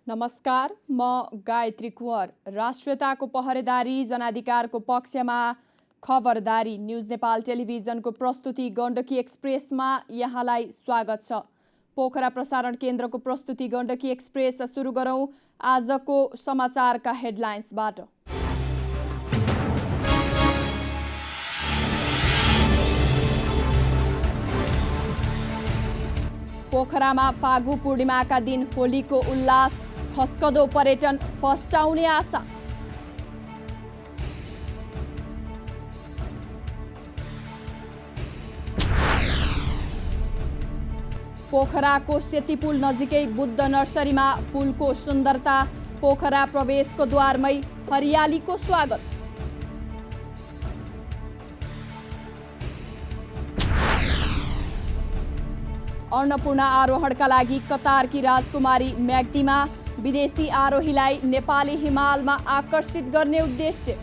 नमस्कार, म गायत्री कुँवर। राष्ट्रियताको पहरेदारी, जनाधिकारको पक्षमा खबरदारी। न्युज नेपाल टेलिभिजनको प्रस्तुति गण्डकी एक्सप्रेसमा यहाँलाई स्वागत छ। पोखरा प्रसारण केन्द्रको प्रस्तुति गण्डकी एक्सप्रेस सुरु गरौँ आजको समाचारका हेडलाइन्सबाट। पोखरामा फागु पूर्णिमाका दिन होलीको उल्लास, खस्कदो पर्यटन फस्टाउने आशा। पोखराको सेतीपुल नजिकै बुद्ध नर्सरीमा फूलको सुन्दरता, पोखरा प्रवेशको द्वारमै हरियालीको स्वागत। अन्नपूर्णा आरोहणका लागि कतारकी राजकुमारी म्याग्दीमा, विदेशी आरोहीलाई नेपाली हिमालमा आकर्षित गर्ने उद्देश्य।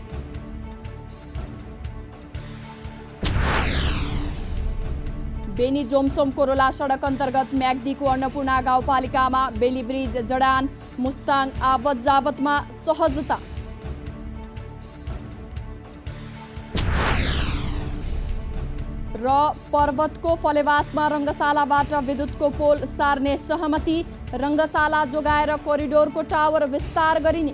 बेनी जोमसोम कोरोला सडक अन्तर्गत म्याग्दीको अन्नपूर्णा गाउँपालिकामा बेली ब्रिज जडान, मुस्ताङ आवत जावतमा सहजता। र पर्वतको फलेवासमा रङ्गशालाबाट विद्युतको पोल सार्ने सहमति, रङ्गशाला जोगाएर कोरिडोरको टावर विस्तार गरिने।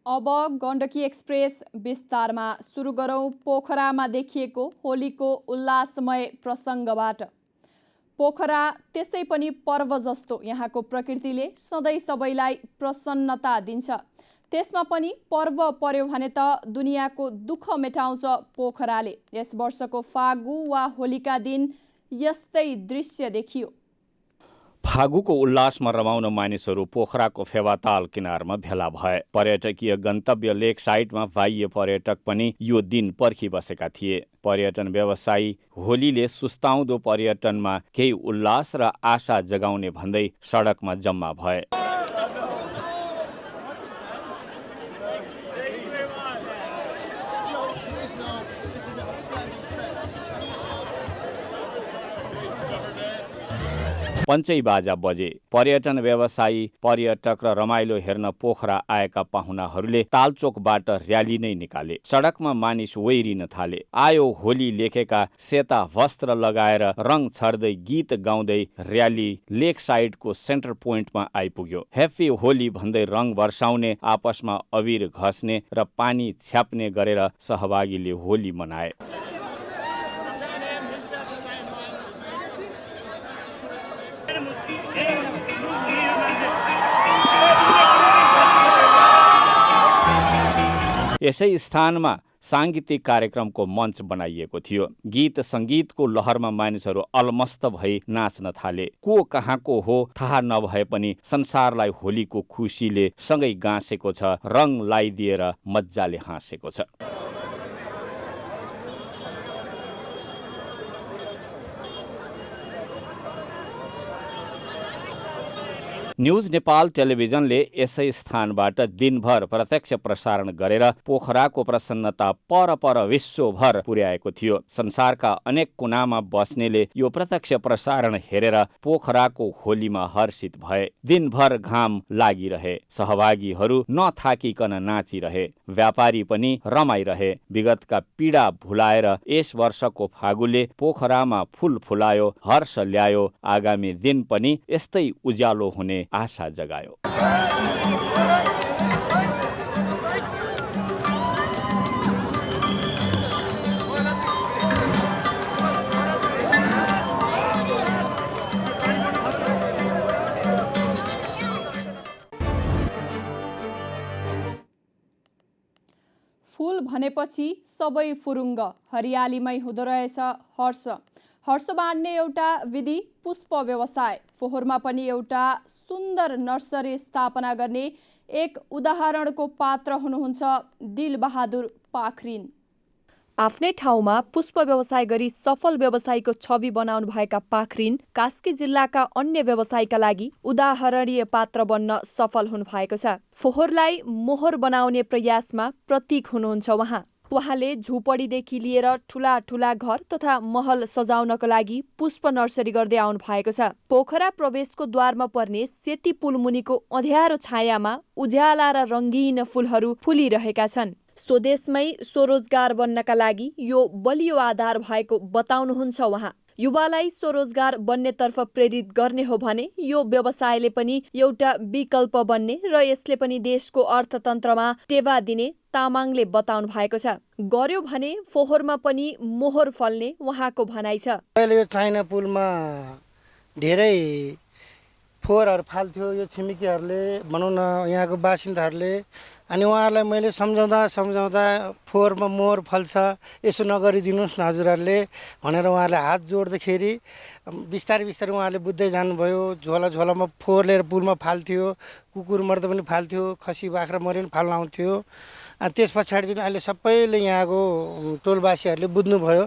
अब गण्डकी एक्सप्रेस विस्तारमा सुरु गरौँ पोखरामा देखिएको होलीको उल्लासमय प्रसङ्गबाट। पोखरा त्यसै पनि पर्व जस्तो यहाँको प्रकृतिले सधैँ सबैलाई प्रसन्नता दिन्छ। त्यसमा पनि पर्व पर्यो भने त दुनियाँको दुःख मेटाउँछ पोखराले। यस वर्षको फागु वा होलीका दिन यस्तै दृश्य देखियो। फागुको उल्लासमा रमाउन मानिसहरू पोखराको फेवाताल किनारमा भेला भए। पर्यटकीय गन्तव्य लेक साइडमा बाह्य पर्यटक पनि यो दिन पर्खिबसेका थिए। पर्यटन व्यवसायी होलीले सुस्ताउँदो पर्यटनमा केही उल्लास र आशा जगाउने भन्दै सडकमा जम्मा भए। पञ्चै बाजा बजे। पर्यटन व्यवसायी, पर्यटक र रमाइलो हेर्न पोखरा आएका पाहुनाहरूले तालचोकबाट र्याली नै निकाले। सडकमा मानिस वैरिन थाले। आयो होली लेखेका सेता वस्त्र लगाएर रङ छर्दै गीत गाउँदै र्याली लेक साइडको सेन्टर पोइन्टमा आइपुग्यो। ह्याप्पी होली भन्दै रङ वर्षाउने, आपसमा अबिर घस्ने र पानी छ्याप्ने गरेर सहभागीले होली मनाए। यसै स्थानमा साङ्गीतिक कार्यक्रमको मञ्च बनाइएको थियो। गीत सङ्गीतको लहरमा मानिसहरू अलमस्त भई नाच्न थाले। को कहाँको हो थाहा नभए पनि संसारलाई होलीको खुसीले सँगै गाँसेको छ, रङ लगाइदिएर मज्जाले हाँसेको छ। न्युज नेपाल टेलिभिजनले यसै स्थानबाट दिनभर प्रत्यक्ष प्रसारण गरेर पोखराको प्रसन्नता पर विश्वभर पुर्याएको थियो। संसारका अनेक कुनामा बस्नेले यो प्रत्यक्ष प्रसारण हेरेर पोखराको होलीमा हर्षित भए। दिनभर घाम लागिरहे, सहभागीहरू नथाकिकन नाचिरहे, व्यापारी पनि रमाइरहे। विगतका पीडा भुलाएर यस वर्षको फागुले पोखरामा फूल फुलायो, हर्ष ल्यायो। आगामी दिन पनि यस्तै उज्यालो हुने आशा जगायो। फूल भनेपछि सबै फुरुङ्ग, हरियालीमै हुँदो रहेछ हर्ष। हर्ष बाँड्ने एउटा विधि पुष्प व्यवसाय। फोहोरमा पनि एउटा सुन्दर नर्सरी स्थापना गर्ने एक उदाहरणको पात्र हुनुहुन्छ दिलबहादुर पाखरिन। आफ्नै ठाउँमा पुष्प व्यवसाय गरी सफल व्यवसायीको छवि बनाउनु भएका पाखरिन कास्की जिल्लाका अन्य व्यवसायका लागि उदाहरणीय पात्र बन्न सफल हुनु भएको छ। फोहोरलाई मोहर बनाउने प्रयासमा प्रतीक हुनुहुन्छ उहाँले झुपडीदेखि लिएर ठूला ठूला घर तथा महल सजाउनको लागि पुष्प नर्सरी गर्दै आउनु भएको छ। पोखरा प्रवेशको द्वारमा पर्ने सेती पुल मुनिको अँध्यारो छायामा उज्याला र रङ्गीन फूलहरू फुलिरहेका छन्। स्वदेशमै स्वरोजगार बन्नका लागि यो बलियो आधार भएको बताउनुहुन्छ उहाँ। युवालाई स्वरोजगार बन्नेतर्फ प्रेरित गर्ने हो भने यो व्यवसायले पनि एउटा विकल्प बन्ने र यसले पनि देशको अर्थतन्त्रमा टेवा दिने तामाङले बताउनु भएको छ। गर्यो भने फोहोरमा पनि मोहर फल्ने उहाँको भनाइ छ। अहिले यो चाइना पुलमा धेरै फोहोरहरू फाल्थ्यो यो छिमेकीहरूले भनौँ न यहाँको बासिन्दाहरूले, अनि उहाँहरूलाई मैले सम्झाउँदा फोहोरमा मोहर फल्छ, यसो नगरिदिनुहोस् न हजुरहरूले भनेर उहाँहरूले हात जोड्दाखेरि बिस्तारै उहाँहरूले बुझ्दै जानुभयो। झोलामा फोहोर लिएर पुलमा फाल्थ्यो, कुकुर मर्दा पनि फाल्थ्यो, खसी बाख्रा मर्यो पनि फाल्न आउँथ्यो। अनि त्यस पछाडि चाहिँ अहिले सबैले यहाँको टोलवासीहरूले बुझ्नुभयो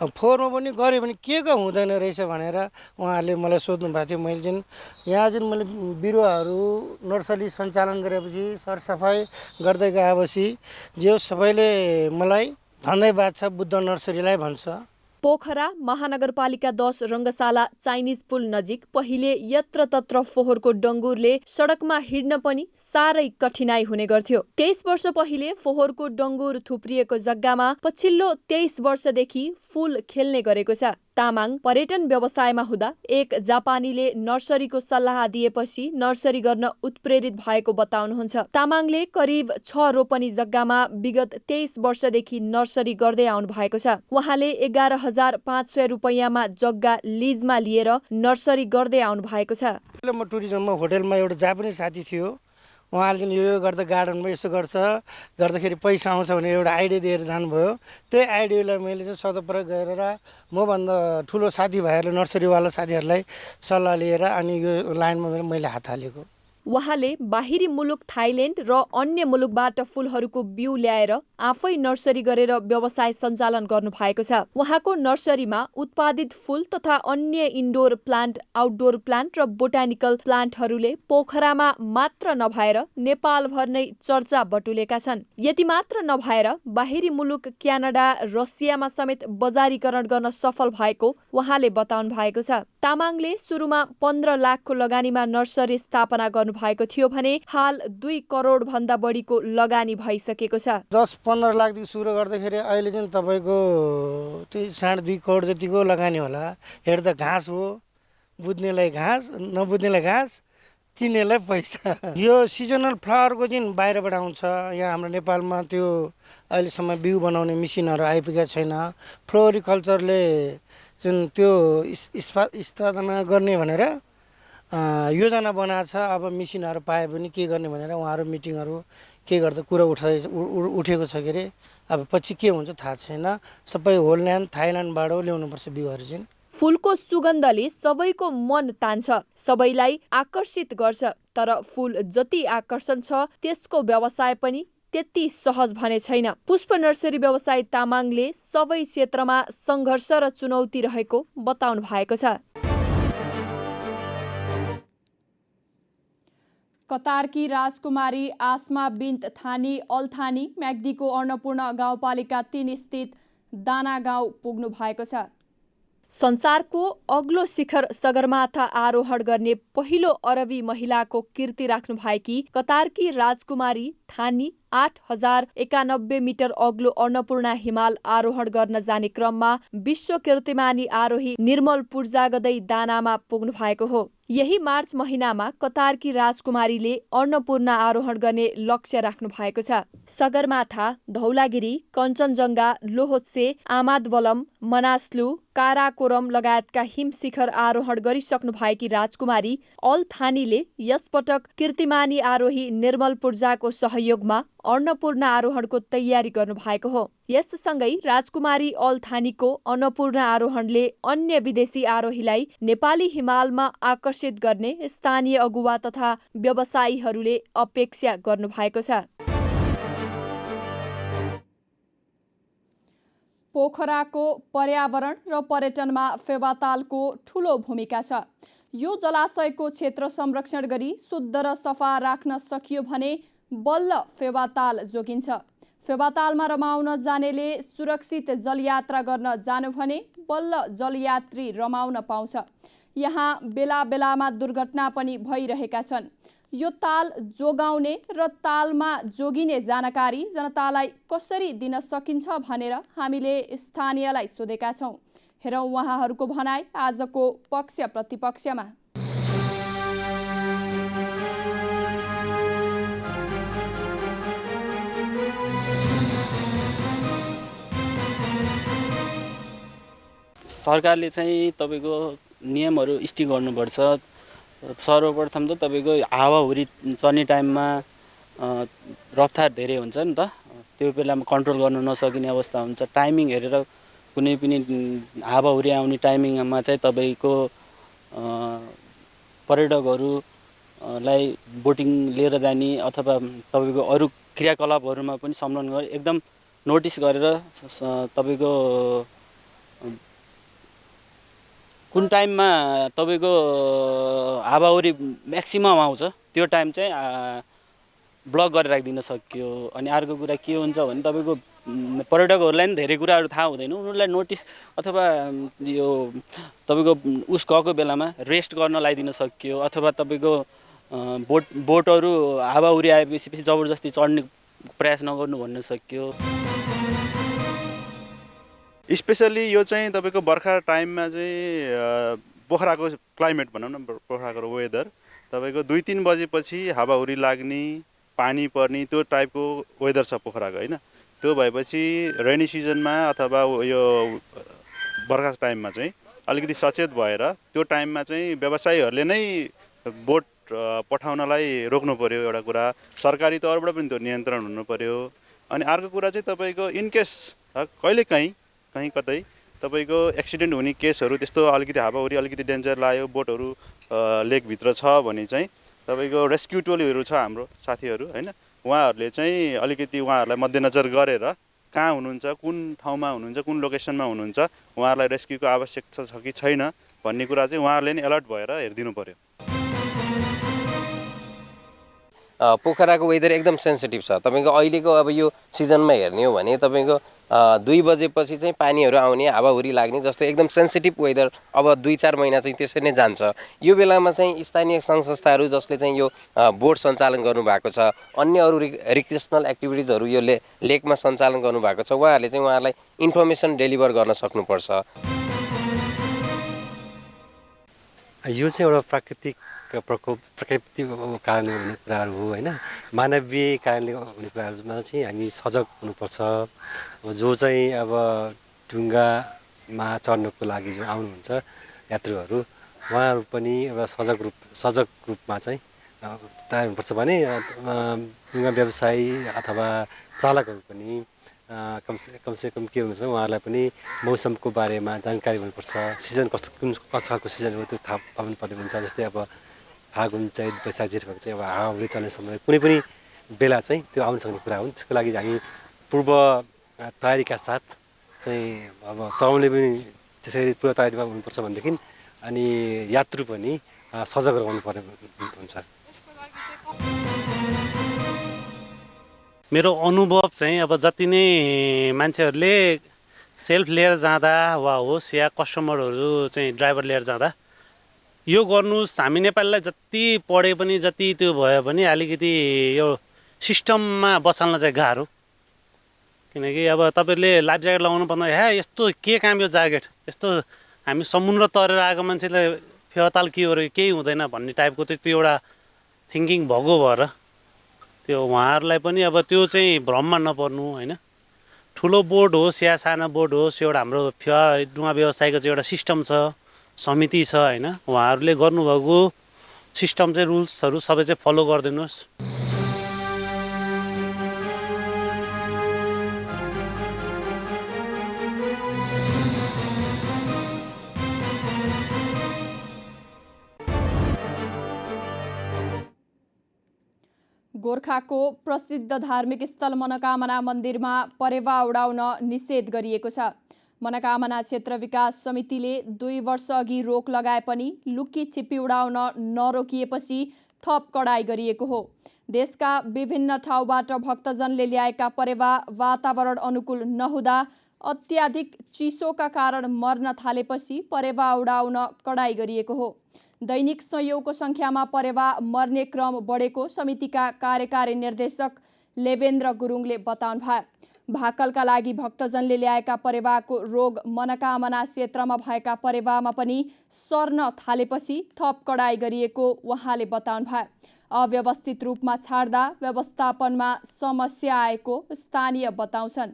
फोहोरमा पनि गऱ्यो भने के हुँदैन रहेछ भनेर उहाँहरूले मलाई सोध्नु भएको थियो। मैले चाहिँ यहाँ चाहिँ मैले बिरुवाहरू नर्सरी सञ्चालन गरेपछि सरसफाइ गर्दै गएपछि जो सबैले मलाई धन्यवाद छ बुद्ध नर्सरीलाई भन्छ। पोखरा महानगरपालिका 10 रङ्गशाला चाइनिज पुल नजिक पहिले यत्रतत्र फोहोरको डङ्गुरले सडकमा हिँड्न पनि साह्रै कठिनाइ हुने गर्थ्यो। 23 वर्ष पहिले फोहोरको डङ्गुर थुप्रिएको जग्गामा पछिल्लो 23 वर्षदेखि फूल खेल्ने गरेको छ। तामाङ पर्यटन व्यवसायमा हुँदा एक जापानीले नर्सरीको सल्लाह दिएपछि नर्सरी गर्न उत्प्रेरित भएको बताउनुहुन्छ। तामाङले करिब 6 रोपनी जग्गामा विगत 23 वर्षदेखि नर्सरी गर्दै आउनु भएको छ। उहाँले 11,500 रुपैयाँमा जग्गा लिजमा लिएर नर्सरी गर्दै आउनु भएको छ। म टुरिज्ममा होटलमा एउटा जापानी साथी थियो, उहाँले यो गर्दा गार्डनमा यसो गर्दाखेरि पैसा आउँछ भने एउटा आइडिया दिएर जानुभयो। त्यही आइडियालाई मैले चाहिँ सदुपयोग गरेर मभन्दा ठुलो साथीभाइहरूले नर्सरीवाला साथीहरूलाई सल्लाह लिएर अनि यो लाइनमा मैले हात हालेको। उहाँले बाहिरी मुलुक थाइल्यान्ड र अन्य मुलुकबाट फूलहरूको बिउ ल्याएर आफै नर्सरी गरेर व्यवसाय सञ्चालन गर्नु भएको छ। उहाँको नर्सरीमा उत्पादित फूल तथा अन्य इन्डोर प्लान्ट, आउटडोर प्लान्ट र बोटानिकल प्लान्टहरूले पोखरामा मात्र नभएर नेपालभर नै चर्चा बटुलेका छन्। यति मात्र नभएर बाहिरी मुलुक क्यानाडा, रसियामा समेत बजारीकरण गर्न सफल भएको उहाँले बताउनु भएको छ। तामाङले सुरुमा 15 लाखको लगानीमा नर्सरी स्थापना गर्नु भएको थियो भने हाल 2 करोड भन्दा बढीको लगानी भइसकेको छ। 10-15 लाखदेखि सुरु गर्दाखेरि अहिले चाहिँ तपाईँको त्यही 2.5 करोड जतिको लगानी होला। हेर्दा घाँस हो, बुझ्नेलाई घाँस, नबुझ्नेलाई घाँस, चिन्नेलाई पैसा। यो सिजनल फ्लावरको चाहिँ बाहिरबाट आउँछ। यहाँ हाम्रो नेपालमा त्यो अहिलेसम्म बिउ बनाउने मेसिनहरू आइपुगेको छैन। फ्लोरिकल्चरले जुन त्यो स्थापना गर्ने भनेर योजना बनाएको छ। अब मेसिनहरू पाए पनि के गर्ने भनेर उहाँहरू मिटिङहरू के गर्दा कुरा उठेको छ के अरे। अब पछि के हुन्छ थाहा छैन। सबै होलल्यान्ड थाइल्यान्डबाट ल्याउनुपर्छ बिउहरू चाहिँ। फूलको सुगन्धले सबैको मन तान्छ, सबैलाई आकर्षित गर्छ। तर फूल जति आकर्षण छ त्यसको व्यवसाय पनि त्यति सहज भने छैन। पुष्प नर्सरी व्यवसायी तामाङले सबै क्षेत्रमा सङ्घर्ष र चुनौती रहेको बताउनु भएको छ। कतारकी राजकुमारी आसमा बिन्त थानी अल थानी म्याग्दीको अन्नपूर्ण गाउँपालिका 3 स्थित दाना गाउँ पुग्नु भएको छ। संसारको अग्लो शिखर सगरमाथा आरोहण गर्ने पहिलो अरबी महिलाको कीर्ति राख्नु भएकी कतारकी राजकुमारी थानी 8,091 मिटर अग्लो अन्नपूर्ण हिमाल आरोहण गर्न जाने क्रममा विश्व कीर्तिमानी आरोही निर्मल पूर्जागदै दानामा पुग्नु भएको हो। यही मार्च महिनामा कतारकी राजकुमारीले अन्नपूर्ण आरोहण गर्ने लक्ष्य राख्नु भएको छ। सगरमाथा, धौलागिरी, कञ्चनजङ्घा, लोहोत्से, आमादवलम, मनास्लु, काराकोरम लगायतका हिम शिखर आरोहण गरिसक्नु भएकी राजकुमारी अल थानीले यसपटक कीर्तिमानी आरोही निर्मल पूर्जाको सहयोगमा अन्नपूर्ण आरोहणको तयारी गर्नु भएको हो। यससँगै राजकुमारी अल थानीको अन्नपूर्ण आरोहणले अन्य विदेशी आरोहीलाई नेपाली हिमालमा आकर्षित गर्ने स्थानीय अगुवा तथा व्यवसायीहरूले अपेक्षा गर्नु भएको छ। पोखराको पर्यावरण र पर्यटनमा फेवातालको ठूलो भूमिका छ। यो जलाशयको क्षेत्र संरक्षण गरी शुद्ध र सफा राख्न सकियो भने बल्ल फेवाताल जोगिन्छ। फेवातालमा रमाउन जानेले सुरक्षित जलयात्रा गर्न जानु भने बल्ल जलयात्री रमाउन पाउँछ। यहाँ बेला बेलामा दुर्घटना पनि भइरहेका छन्। यो ताल जोगाउने र तालमा जोगिने जानकारी जनतालाई कसरी दिन सकिन्छ भनेर हामीले स्थानीयलाई सोधेका छौँ। हेरौँ उहाँहरूको भनाइ आजको पक्ष प्रतिपक्षमा। सरकारले चाहिँ तपाईँको नियमहरू स्ट्रिक गर्नुपर्छ। सर्वप्रथम त तपाईँको हावाहुरी चल्ने टाइममा रफ्तार धेरै हुन्छ नि त, त्यो बेलामा कन्ट्रोल गर्न नसकिने अवस्था हुन्छ। टाइमिङ हेरेर कुनै पनि हावाहुरी आउने टाइमिङमा चाहिँ तपाईँको पर्यटकहरूलाई बोटिङ लिएर जाने अथवा तपाईँको अरू क्रियाकलापहरूमा पनि संलग्न गरेर एकदम नोटिस गरेर तपाईँको कुन टाइममा तपाईँको हावाहुरी म्याक्सिमम आउँछ त्यो टाइम चाहिँ ब्लक गरेर राखिदिन सक्यो। अनि अर्को कुरा के हुन्छ भने तपाईँको पर्यटकहरूलाई पनि धेरै कुराहरू थाहा हुँदैन, उनीहरूलाई नोटिस अथवा यो तपाईँको उस गएको बेलामा रेस्ट गर्न लगाइदिन सक्यो। अथवा तपाईँको बोटहरू हावाहुरी आएपछि जबरजस्ती चढ्ने प्रयास नगर्नु भन्न सक्यो। स्पेसल्ली यो चाहिँ तपाईँको बर्खा टाइममा चाहिँ पोखराको क्लाइमेट भनौँ न, पोखराको वेदर तपाईँको 2-3 बजेपछि हावाहुरी लाग्ने, पानी पर्ने त्यो टाइपको वेदर छ पोखराको होइन। त्यो भएपछि रेनी सिजनमा अथवा यो बर्खा टाइममा चाहिँ अलिकति सचेत भएर त्यो टाइममा चाहिँ व्यवसायीहरूले नै बोट पठाउनलाई रोक्नु पर्यो। एउटा कुरा सरकारी तौरबाट पनि त्यो नियन्त्रण हुनु पर्यो। अनि अर्को कुरा चाहिँ तपाईँको इनकेस कहिलेकाहीँ कहीँ कतै तपाईँको एक्सिडेन्ट हुने केसहरू त्यस्तो अलिकति हावाहुरी अलिकति डेन्जर लाग्यो, बोटहरू लेकभित्र छ भने चाहिँ तपाईँको रेस्क्यु टोलीहरू छ हाम्रो साथीहरू होइन, उहाँहरूले चाहिँ अलिकति उहाँहरूलाई मध्यनजर गरेर कहाँ हुनुहुन्छ, कुन ठाउँमा हुनुहुन्छ, कुन लोकेसनमा हुनुहुन्छ, उहाँहरूलाई रेस्क्युको आवश्यकता छ कि छैन भन्ने कुरा चाहिँ उहाँहरूले नै अलर्ट भएर हेरिदिनु पर्यो। पोखराको वेदर एकदम सेन्सिटिभ छ। तपाईँको अहिलेको अब यो सिजनमा हेर्ने हो भने तपाईँको 2 बजेपछि चाहिँ पानीहरू आउने, हावाहुरी लाग्ने जस्तो एकदम सेन्सिटिभ वेदर अब 2-4 महिना चाहिँ त्यसरी नै जान्छ। यो बेलामा चाहिँ स्थानीय सङ्घ संस्थाहरू जसले चाहिँ यो बोट सञ्चालन गर्नुभएको छ, अन्य अरू रिक्रिएसनल एक्टिभिटिजहरू यो लेकमा सञ्चालन गर्नुभएको छ, उहाँहरूले चाहिँ उहाँहरूलाई इन्फर्मेसन डेलिभर गर्न सक्नुपर्छ। यो चाहिँ एउटा प्राकृतिक प्रकोप, प्रकृतिक कारणले हुने कुराहरू हो होइन। मानवीय कारणले हुने कुराहरूमा चाहिँ हामी सजग हुनुपर्छ। अब जो चाहिँ अब ढुङ्गामा चढ्नको लागि जो आउनुहुन्छ यात्रुहरू, उहाँहरू पनि एउटा सजग रूपमा चाहिँ तयार हुनुपर्छ भने ढुङ्गा व्यवसायी अथवा चालकहरू पनि कमसेकम के हुन्छ भने उहाँहरूलाई पनि मौसमको बारेमा जानकारी हुनुपर्छ। सिजन कुन खालको सिजन हो त्यो थाहा पाउनुपर्ने हुन्छ। जस्तै अब फागुन, चैत, वैशाख, जेठ भएको चाहिँ अब हावाहुरी चल्ने समय कुनै पनि बेला चाहिँ त्यो आउन सक्ने कुरा हो। त्यसको लागि हामी पूर्व तयारीका साथ चाहिँ अब चलाउने पनि त्यसरी पूर्व तयारीमा हुनुपर्छ भनेदेखि अनि यात्रु पनि सजग रहनु पर्ने हुन्छ। मेरो अनुभव चाहिँ अब जति नै मान्छेहरूले सेल्फ लिएर जाँदा वा होस् या कस्टमरहरू चाहिँ ड्राइभर लिएर जाँदा यो गर्नुहोस्। हामी नेपालीलाई जति पढे पनि जति त्यो भयो भने अलिकति यो सिस्टममा बसाल्न चाहिँ गाह्रो। किनकि अब तपाईँहरूले लाइफ ज्याकेट लगाउनु पर्दा यस्तो के काम यो ज्याकेट, यस्तो हामी समुद्र तरेर आएको मान्छेलाई फेवाताल के हो र केही हुँदैन भन्ने टाइपको चाहिँ त्यो एउटा थिङ्किङ भएको भएर त्यो उहाँहरूलाई पनि अब त्यो चाहिँ भ्रममा नपर्नु होइन। ठुलो बोट होस् या सानो बोट होस्, एउटा हाम्रो डुङ्गा व्यवसायको चाहिँ एउटा सिस्टम छ, समिति छ होइन। उहाँहरूले गर्नुभएको सिस्टम चाहिँ रुल्सहरू सबै चाहिँ फलो गरिदिनुहोस्। गोर्खाको प्रसिद्ध धार्मिक स्थल मनोकामना मन्दिरमा परेवा उडाउन निषेध गरिएको छ। मनोकामना क्षेत्र विकास समितिले 2 वर्ष अघि रोक लगाए पनि लुकी छिप्पी उडाउन नरोकिएपछि थप कडाई गरिएको हो। देशका विभिन्न ठाउँबाट भक्तजनले ल्याएका परेवा वातावरण अनुकूल नहुँदा अत्याधिक चिसोका कारण मर्न थालेपछि परेवा उडाउन कडाई गरिएको हो। दैनिक संयोगको सङ्ख्यामा परेवा मर्ने क्रम बढेको समितिका कार्यकारी निर्देशक लेवेन्द्र गुरुङले बताउनुभयो। भाकलका लागि भक्तजनले ल्याएका परेवाको रोग मनोकामना क्षेत्रमा भएका परेवामा पनि सर्न थालेपछि थप कडाई गरिएको उहाँले बताउनुभयो। अव्यवस्थित रूपमा छाड्दा व्यवस्थापनमा समस्या आएको स्थानीय बताउँछन्।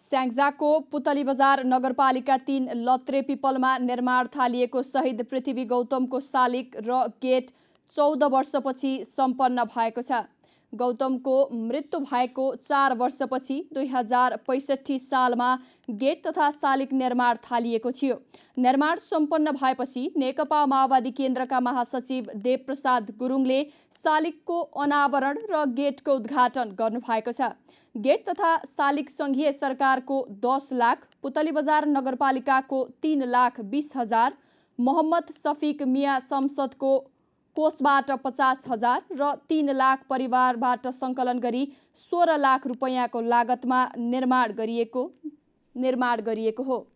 स्याङ्जाको पुतली बजार नगरपालिका 3 लत्रे पिपलमा निर्माण थालिएको शहीद पृथ्वी गौतमको शालिग र गेट 14 वर्षपछि सम्पन्न भएको छ। गौतमको मृत्यु भएको 4 वर्षपछि 2065 सालमा गेट तथा शालिग निर्माण थालिएको थियो। निर्माण सम्पन्न भएपछि नेकपा माओवादी केन्द्रका महासचिव देवप्रसाद गुरुङले शालिगको अनावरण र गेटको उद्घाटन गर्नुभएको छ। गेट तथा शालिग सङ्घीय सरकारको 10 लाख, पुतली बजार नगरपालिकाको 3,20,000, मोहम्मद सफिक मिया संसदको कोषबाट 50,000 र 3 लाख परिवारबाट सङ्कलन गरी 16 लाख रुपैयाँको लागतमा निर्माण गरिएको हो।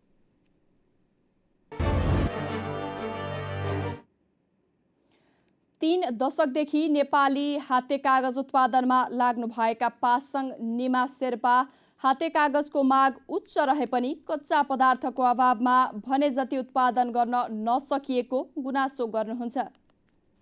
तीन दशकदेखि नेपाली हाते कागज उत्पादनमा लाग्नुभएका पासाङ निमा शेर्पा हाते कागजको माग उच्च रहे पनि कच्चा पदार्थको अभावमा भने जति उत्पादन गर्न नसकिएको गुनासो गर्नुहुन्छ।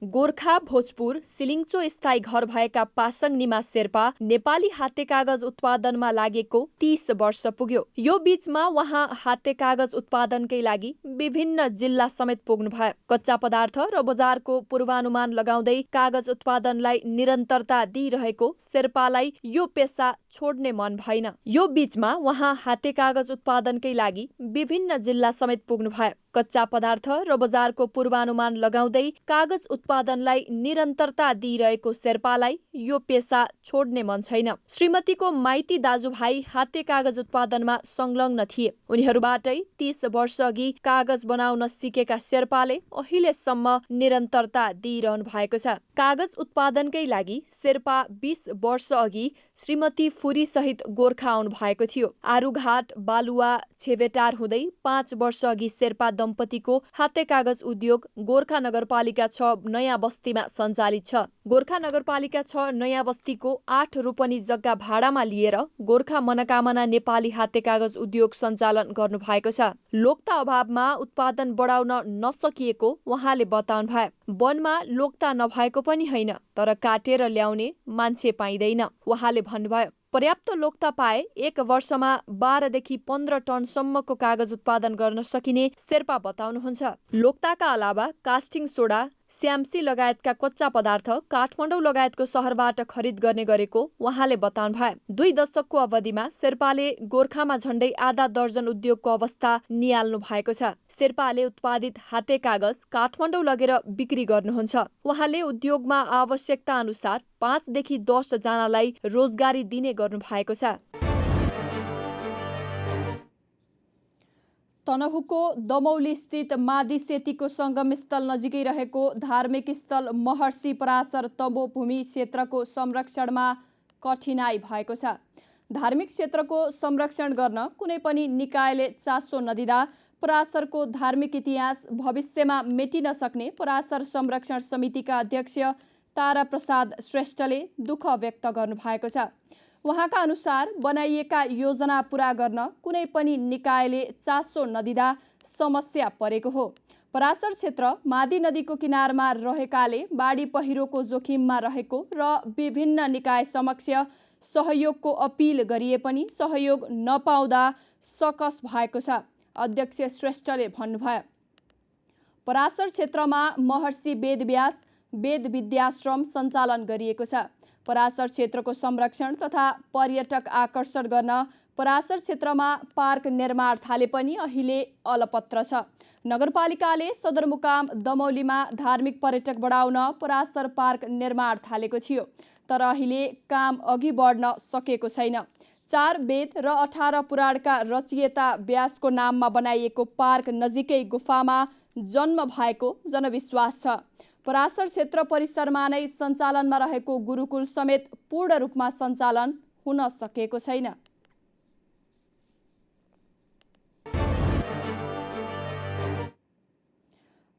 गोर्खा भोजपुर सिलिङचो स्थायी घर भएका पासाङ निमा शेर्पा नेपाली हाते कागज उत्पादनमा लागेको 30 वर्ष पुग्यो। यो बीचमा उहाँ हाते कागज उत्पादनकै लागि विभिन्न जिल्ला समेत पुग्नुभयो। कच्चा पदार्थ र बजारको पूर्वानुमान लगाउँदै कागज उत्पादनलाई निरन्तरता दिइरहेको शेर्पालाई यो पेसा छोड्ने मन भएन। यो बीचमा उहाँ हाते कागज उत्पादनकै लागि विभिन्न जिल्ला समेत पुग्नुभयो। कच्चा पदार्थ र बजारको पूर्वानुमान लगाउँदै कागज उत्पादनलाई निरन्तरता दिइरहेको शेर्पालाई यो पेसा छोड्ने मन छैन। श्रीमतीको माइती दाजुभाइ हाते कागज उत्पादनमा संलग्न थिए। उनीहरूबाटै 30 वर्ष अघि कागज बनाउन सिकेका शेर्पाले अहिलेसम्म निरन्तरता दिइरहनु भएको छ। कागज उत्पादनकै लागि शेर्पा 20 वर्ष अघि श्रीमती फुरी सहित गोर्खा आउनु भएको थियो। आरुघाट बालुवा छेवेटार हुँदै 5 वर्ष अघि शेर्पा दम्पतिको हाते कागज उद्योग गोर्खा नगरपालिका 6 नयाँ बस्तीमा सञ्चालित छ। गोर्खा नगरपालिका 6 नयाँ बस्तीको 8 रोपनी जग्गा भाडामा लिएर गोर्खा मनोकामना नेपाली हाते कागज उद्योग सञ्चालन गर्नु भएको छ। लोकता अभावमा उत्पादन बढाउन नसकिएको उहाँले बताउनु भयो। वनमा लोकता नभएको पनि होइन, तर काटेर ल्याउने मान्छे पाइँदैन। उहाँले भन्नुभयो, पर्याप्त लोकता पाए 1 वर्षमा 12 देखि 15 टनसम्मको कागज उत्पादन गर्न सकिने शेर्पा बताउनुहुन्छ। लोकताका अलावा कास्टिङ सोडा, स्याम्सी लगायतका कच्चा पदार्थ काठमाडौँ लगायतको सहरबाट खरिद गर्ने गरेको उहाँले बताउनु भयो। 2 दशकको अवधिमा शेर्पाले गोर्खामा झण्डै आधा दर्जन उद्योगको अवस्था निहाल्नु भएको छ। शेर्पाले उत्पादित हाते कागज काठमाडौँ लगेर बिक्री गर्नुहुन्छ। उहाँले उद्योगमा आवश्यकता अनुसार 5 देखि 10 जनालाई रोजगारी दिने गर्नु भएको छ। तनहुको दमौली स्थित मादी सेतीको संगम स्थल नजिकै रहेको धार्मिक स्थल महर्षि पराशर तपोभूमि क्षेत्रको संरक्षणमा कठिनाई भएको छ। धार्मिक क्षेत्रको संरक्षण गर्न कुनै पनि निकायले चासो नदिँदा पराशरको धार्मिक इतिहास भविष्यमा मेटिन सक्ने पराशर संरक्षण समितिका अध्यक्ष तारा प्रसाद श्रेष्ठले दुःख व्यक्त गर्नुभएको छ। उहाँका अनुसार बनाइएका योजना पूरा गर्न कुनै पनि निकायले चासो नदिँदा समस्या परेको हो। पराशर क्षेत्र मादी नदीको किनारमा रहेकाले बाढी पहिरोको जोखिममा रहेको र विभिन्न निकाय समक्ष सहयोगको अपिल गरिए पनि सहयोग नपाउँदा सकस भएको छ। अध्यक्ष श्रेष्ठले भन्नुभयो, पराशर क्षेत्रमा महर्षि वेदव्यास वेद विद्याश्रम सञ्चालन गरिएको छ। पराशर क्षेत्रको संरक्षण तथा पर्यटक आकर्षण गर्न परासर क्षेत्रमा पार्क निर्माण थाले पनि अहिले अलपत्र छ। नगरपालिकाले सदरमुकाम दमौलीमा धार्मिक पर्यटक बढाउन परासर पार्क निर्माण थालेको थियो, तर अहिले काम अघि बढ्न सकेको छैन। 4 वेद र 18 पुराणका रचयिता व्यासको नाममा बनाइएको पार्क नजिकै गुफामा जन्म भएको जनविश्वास छ। परासर क्षेत्र परिसरमा नै सञ्चालनमा रहेको गुरुकुल समेत पूर्ण रूपमा सञ्चालन हुन सकेको छैन।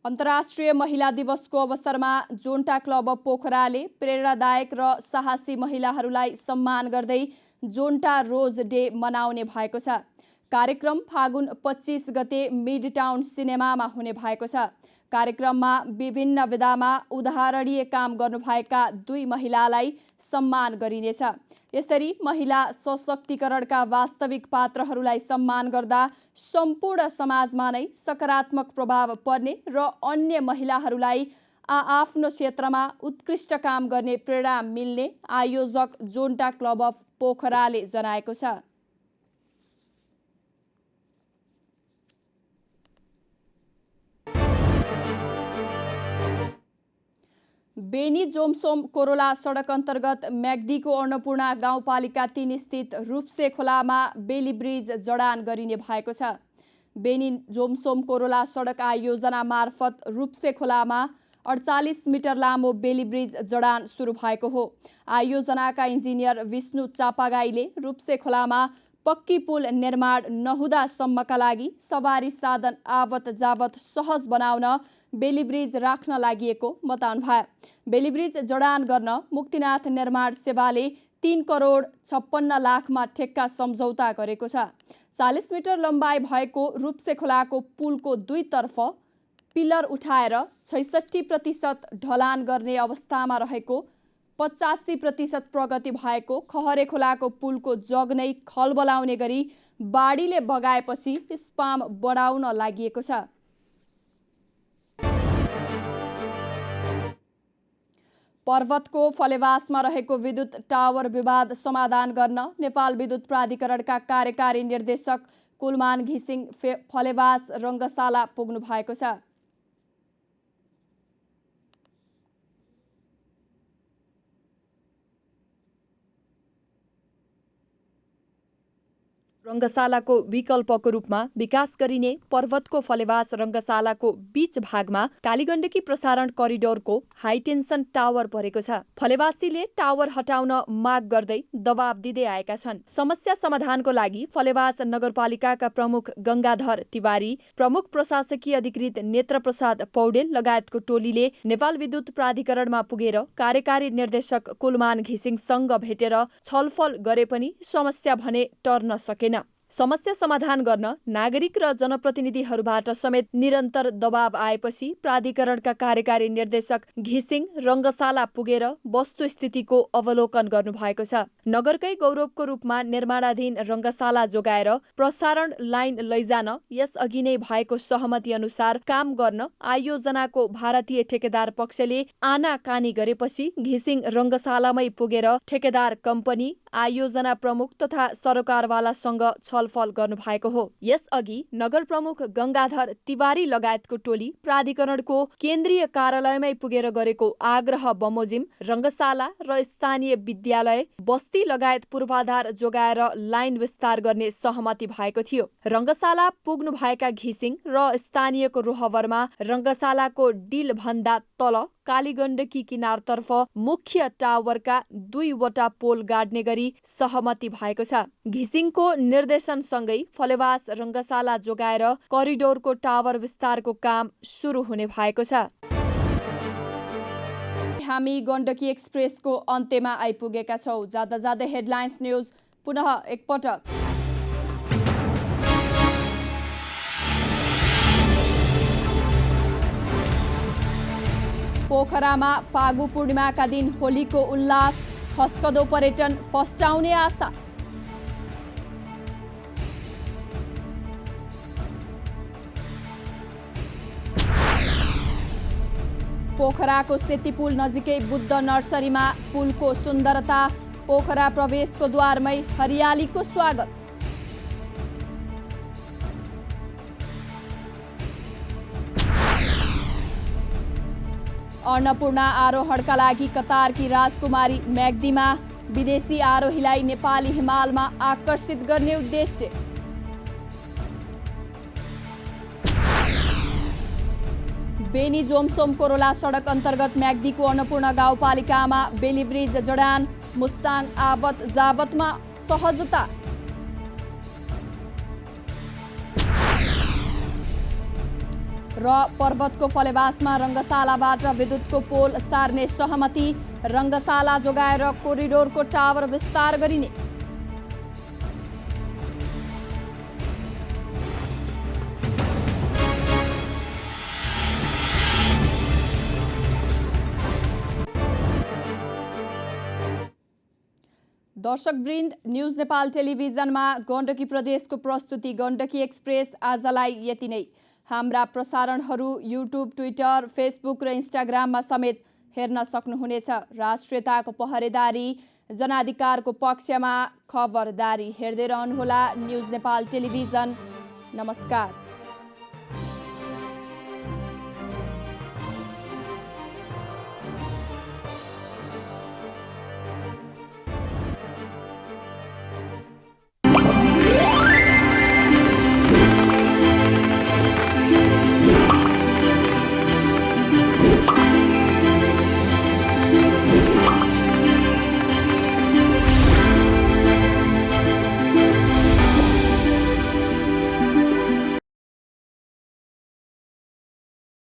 अन्तर्राष्ट्रिय महिला दिवसको अवसरमा जोन्टा क्लब अफ पोखराले प्रेरणादायक र साहसी महिलाहरूलाई सम्मान गर्दै जोन्टा रोज डे मनाउने भएको छ। कार्यक्रम फागुन 25 गते मिड टाउन सिनेमामा हुने भएको छ। कार्यक्रममा विभिन्न विधामा उदाहरणीय काम गर्नुभएका 2 महिलालाई सम्मान गरिनेछ। यसरी महिला सशक्तिकरणका वास्तविक पात्रहरूलाई सम्मान गर्दा सम्पूर्ण समाजमा नै सकारात्मक प्रभाव पर्ने र अन्य महिलाहरूलाई आफ्नो क्षेत्रमा उत्कृष्ट काम गर्ने प्रेरणा मिल्ने आयोजक जोन्टा क्लब अफ पोखराले जनाएको छ। बेनी जोमसोम कोरोला सडक अन्तर्गत म्याग्दीको अन्नपूर्णा गाउँपालिका 3 स्थित रूप्से खोलामा बेली ब्रिज जडान गरिने भएको छ। बेनी जोमसोम कोरोला सडक आयोजना मार्फत रूप्से खोलामा 48 मिटर लामो बेली ब्रिज जडान सुरु भएको हो। आयोजनाका इन्जिनियर विष्णु चापागाईले रूप्से खोलामा पक्की पुल निर्माण नहुँदासम्मका लागि सवारी साधन आवत जावत सहज बनाउन बेली ब्रिज राख्न लागिएको बताउनुभयो। बेली ब्रिज जडान गर्न मुक्तिनाथ निर्माण सेवाले 3 करोड 56 लाखमा ठेक्का सम्झौता गरेको छ। 40 मिटर लम्बाइ भएको रूप्से खोलाको पुलको 2 तर्फ पिलर उठाएर 66% ढलान गर्ने अवस्थामा रहेको 85% प्रगति भएको खहरे खोलाको पुलको जग नै खलबलाउने गरी बाढीले बगाएपछि स्पाम बढाउन लागिएको छ। पर्वतको फलेवासमा रहेको विद्युत टावर विवाद समाधान गर्न नेपाल विद्युत प्राधिकरणका कार्यकारी निर्देशक कुलमान घिसिङ फलेवास रङ्गशाला पुग्नु भएको छ। रङ्गशालाको विकल्पको रूपमा विकास गरिने पर्वतको फलेवास रङ्गशालाको बीच भागमा कालीगण्डकी प्रसारण करिडोरको हाइटेन्सन टावर परेको छ। फलेवासीले टावर हटाउन माग गर्दै दबाब दिँदै आएका छन्। समस्या समाधानको लागि फलेवास नगरपालिकाका प्रमुख गंगाधर तिवारी, प्रमुख प्रशासकीय अधिकृत नेत्रप्रसाद पौडेल लगायतको टोलीले नेपाल विद्युत प्राधिकरणमा पुगेर कार्यकारी निर्देशक कुलमान घिसिङसँग भेटेर छलफल गरे पनि समस्या भने टर्न सकेन। समस्या समाधान गर्न नागरिक र जनप्रतिनिधिहरूबाट समेत निरन्तर दबाव आएपछि प्राधिकरणका कार्यकारी निर्देशक घिसिङ रङ्गशाला पुगेर वस्तुस्थितिको अवलोकन गर्नुभएको छ। नगरकै गौरवको रूपमा निर्माणाधीन रङ्गशाला जोगाएर प्रसारण लाइन लैजान यसअघि नै भएको सहमति अनुसार काम गर्न आयोजनाको भारतीय ठेकेदार पक्षले आनाकानी गरेपछि घिसिङ रङ्गशालामै पुगेर ठेकेदार कम्पनी, आयोजना प्रमुख तथा सरकारवालासँग छलफल गर्नुभएको हो। यसअघि नगर प्रमुख गंगाधर तिवारी लगायतको टोली प्राधिकरणको केन्द्रीय कार्यालयमै पुगेर गरेको आग्रह बमोजिम रङ्गशाला र स्थानीय विद्यालय, बस्ती लगायत पूर्वाधार जोगाएर लाइन विस्तार गर्ने सहमति भएको थियो। रङ्गशाला पुग्नुभएका घिसिङ र स्थानीयको रोहवरमा रङ्गशालाको डिल भन्दा तल कालीगण्डकी किनारतर्फ मुख्य टावरका 2 वटा पोल गाड्ने गरी सहमति भएको छ। घिसिङको निर्देशनसँगै फलेवास रङ्गशाला जोगाएर करिडोरको टावर विस्तारको काम सुरु हुने भएको छ। हामी गण्डकी एक्सप्रेसको अन्त्यमा आइपुगेका छौँ। जाँदा जाँदै हेडलाइन्स न्युज पुनः एकपटक। पोखरामा फागु पूर्णिमाका दिन होलीको उल्लास, खस्कदो पर्यटन फस्टाउने आशा। पोखराको सेतीपुल नजिकै बुद्ध नर्सरीमा फुलको सुन्दरता, पोखरा प्रवेशको द्वारमै हरियालीको स्वागत। अन्नपूर्ण आरोहणका लागि कतारकी राजकुमारी म्याग्दीमा विदेशी आरोहीलाई नेपाली हिमालमा आकर्षित गर्ने उद्देश्य। बेनी जोमसोम कोरोला सडक अन्तर्गत म्याग्दीको अन्नपूर्ण गाउँपालिकामा बेलीब्रिज जडान, मुस्ताङ आवत जावतमा सहजता। र पर्वतको फलेवासमा रङ्गशालाबाट विद्युतको पोल सार्ने सहमति, रङ्गशाला जोगाएर कोरिडोरको टावर विस्तार गरिने। दर्शकवृन्द, न्युज नेपाल टेलिभिजनमा गण्डकी प्रदेशको प्रस्तुति गण्डकी एक्सप्रेस आजलाई यति नै। हाम्रा प्रसारणहरू युट्युब, ट्विटर, फेसबुक र इन्स्टाग्राममा समेत हेर्न सक्नुहुनेछ। राष्ट्रियताको पहरेदारी, जनाधिकारको पक्षमा खबरदारी। हेर्दै रहनुहोला न्युज नेपाल टेलिभिजन। नमस्कार।